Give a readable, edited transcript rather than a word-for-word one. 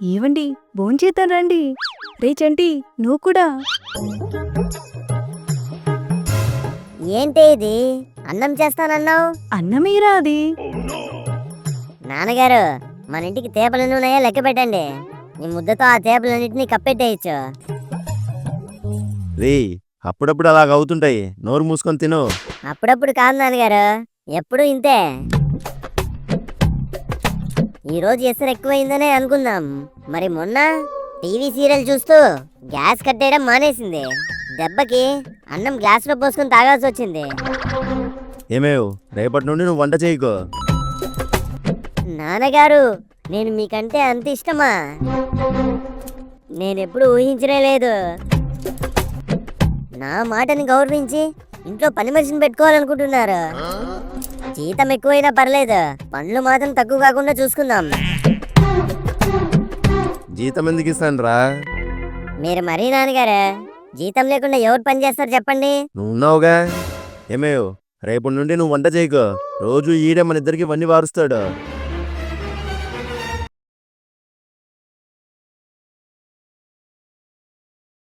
ఏవండి భోంచేద్దాం రండి. రే చంటి నువ్వు కూడా. ఏంటి ఇది? అన్నం చేస్తానన్నావు? అన్నమీరా అది. నాన్నగారు, మన ఇంటికి తేపలు ఉన్నాయో లెక్క పెట్టండి. ఈ ముద్దతో ఆ తేపలన్నింటినీ కప్పెట్టేయచ్చు. రే, అప్పుడప్పుడు అలాగ అవుతుంటాయి, నోరు మూసుకొని తిను. అప్పుడప్పుడు కాదు నాన్నగారు, ఎప్పుడు ఇంతే. ఈరోజు ఎసరు ఎక్కువైందనే అనుకుందాం. మరి మొన్న టీవీ సీరియల్ చూస్తూ గ్యాస్ కట్టేయడం మానేసింది. దెబ్బకి అన్నం గ్లాసులో పోసుకొని తాగాల్సి వచ్చింది. ఏమేవ్, రేపటి నుండి నువ్వు వంట చేయకో. నాన్నగారు, నేను మీకంటే అంత ఇష్టమా? నేనెప్పుడు ఊహించనే లేదు. నా మాటని గౌరవించి ఇంట్లో పని మనిషిని పెట్టుకోవాలనుకుంటున్నారు. జీతం ఎక్కువైనా పర్లేదు, పనులు మాత్రం తక్కువ కాకుండా చూసుకుందాం. జీతం ఎందుకు ఇస్తాను రా? మీరు మరీ నాన్నగారు, జీతం లేకుండా ఎవరు పని చేస్తారు చెప్పండి? నువ్వు ఉన్నావుగా. ఏమేవ్, రేపటి నుండి నువ్వు వంట చేయకో. రోజు ఈడే మన ఇద్దరికి వన్ని వారుస్తాడు.